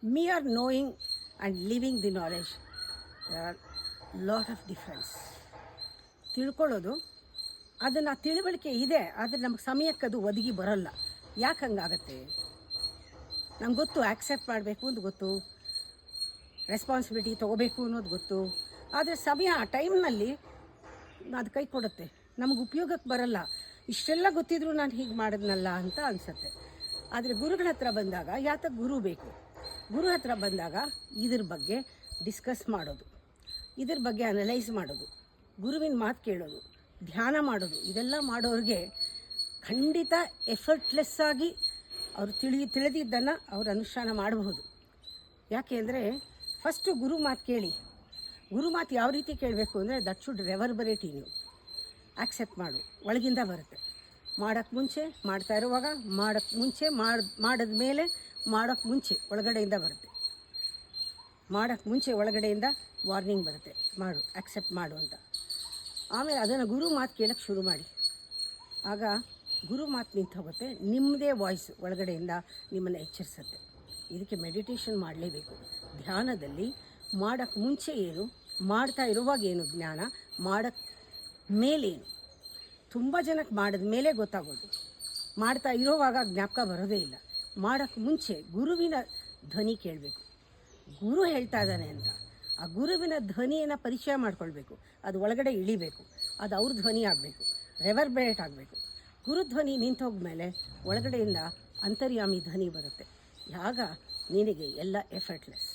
mere knowing and living the knowledge, there are lot of difference. ತಿಳ್ಕೊಳ್ಳೋದು, ಅದನ್ನು ತಿಳುವಳಿಕೆ ಇದೆ, ಆದರೆ ನಮಗೆ ಸಮಯಕ್ಕೆ ಅದು ಒದಗಿ ಬರೋಲ್ಲ. ಯಾಕೆ ಹಂಗಾಗತ್ತೆ? ನಮ್ಗೆ ಗೊತ್ತು ಆ್ಯಕ್ಸೆಪ್ಟ್ ಮಾಡಬೇಕು ಅಂತ ಗೊತ್ತು, ರೆಸ್ಪಾನ್ಸಿಬಿಲಿಟಿ ತೊಗೋಬೇಕು ಅನ್ನೋದು ಗೊತ್ತು, ಆದರೆ ಸಮಯ ಆ ಟೈಮ್ನಲ್ಲಿ ಅದು ಕೈ ಕೊಡುತ್ತೆ, ನಮಗೆ ಉಪಯೋಗಕ್ಕೆ ಬರಲ್ಲ. ಇಷ್ಟೆಲ್ಲ ಗೊತ್ತಿದ್ರು ನಾನು ಹೀಗೆ ಮಾಡಿದ್ನಲ್ಲ ಅಂತ ಅನಿಸುತ್ತೆ. ಆದರೆ ಗುರುಗಳ ಹತ್ರ ಬಂದಾಗ, ಯಾತಕ್ಕೆ ಗುರು ಬೇಕು? ಗುರು ಹತ್ರ ಬಂದಾಗ ಇದ್ರ ಬಗ್ಗೆ ಡಿಸ್ಕಸ್ ಮಾಡೋದು, ಇದ್ರ ಬಗ್ಗೆ ಅನಲೈಸ್ ಮಾಡೋದು, ಗುರುವಿನ ಮಾತು ಕೇಳೋದು, ಧ್ಯಾನ ಮಾಡೋದು, ಇದೆಲ್ಲ ಮಾಡೋರಿಗೆ ಖಂಡಿತ ಎಫರ್ಟ್ಲೆಸ್ಸಾಗಿ ಅವರು ತಿಳಿದಿದ್ದನ್ನು ಅವರು ಅನುಷ್ಠಾನ ಮಾಡಬಹುದು. ಯಾಕೆ ಅಂದರೆ ಫಸ್ಟು ಗುರು ಮಾತು ಕೇಳಿ. ಗುರು ಮಾತು ಯಾವ ರೀತಿ ಕೇಳಬೇಕು ಅಂದರೆ that should reverberate in you. Accept ಮಾಡು, ಒಳಗಿಂದ ಬರುತ್ತೆ. ಮಾಡೋಕ್ಕೆ ಮುಂಚೆ, ಮಾಡ್ತಾ ಇರುವಾಗ, ಮಾಡೋಕ್ಕೆ ಮುಂಚೆ, ಮಾಡಿದ ಮೇಲೆ, ಮಾಡೋಕ್ಕೆ ಮುಂಚೆ ಒಳಗಡೆಯಿಂದ ಬರುತ್ತೆ. ಮಾಡೋಕ್ಕೆ ಮುಂಚೆ ಒಳಗಡೆಯಿಂದ ವಾರ್ನಿಂಗ್ ಬರುತ್ತೆ, ಮಾಡು, ಆ್ಯಕ್ಸೆಪ್ಟ್ ಮಾಡು ಅಂತ. ಆಮೇಲೆ ಅದನ್ನು ಗುರು ಮಾತು ಕೇಳೋಕ್ಕೆ ಶುರು ಮಾಡಿ. ಆಗ ಗುರು ಮಾತು ನಿಂತು ಹೋಗುತ್ತೆ, ನಿಮ್ಮದೇ ವಾಯ್ಸ್ ಒಳಗಡೆಯಿಂದ ನಿಮ್ಮನ್ನು ಎಚ್ಚರಿಸುತ್ತೆ. ಇದಕ್ಕೆ ಮೆಡಿಟೇಷನ್ ಮಾಡಲೇಬೇಕು. ಧ್ಯಾನದಲ್ಲಿ ಮಾಡೋಕ್ಕೆ ಮುಂಚೆ ಏನು, ಮಾಡ್ತಾ ಇರುವಾಗ ಏನು ಜ್ಞಾನ, ಮಾಡೋಕ್ಕೆ ಮೇಲೇನು. ತುಂಬ ಜನಕ್ಕೆ ಮಾಡಿದ ಮೇಲೆ ಗೊತ್ತಾಗೋದು, ಮಾಡ್ತಾ ಇರೋವಾಗ ಜ್ಞಾಪಕ ಬರೋದೇ ಇಲ್ಲ. ಮಾಡೋಕ್ಕೆ ಮುಂಚೆ ಗುರುವಿನ ಧ್ವನಿ ಕೇಳಬೇಕು. ಗುರು ಹೇಳ್ತಾ ಇದ್ದಾನೆ ಅಂತ ಆ ಗುರುವಿನ ಧ್ವನಿಯನ್ನು ಪರಿಚಯ ಮಾಡ್ಕೊಳ್ಬೇಕು. ಅದು ಒಳಗಡೆ ಇಳಿಬೇಕು, ಅದು ಅವ್ರ ಧ್ವನಿ ಆಗಬೇಕು, ರೆವರ್ಬರೇಟ್ ಆಗಬೇಕು. ಗುರುಧ್ವನಿ ನಿಂತೋಗ್ಮೇಲೆ ಒಳಗಡೆಯಿಂದ ಅಂತರ್ಯಾಮಿ ಧ್ವನಿ ಬರುತ್ತೆ. ಆಗ ನಿನಗೆ ಎಲ್ಲ ಎಫರ್ಟ್ಲೆಸ್.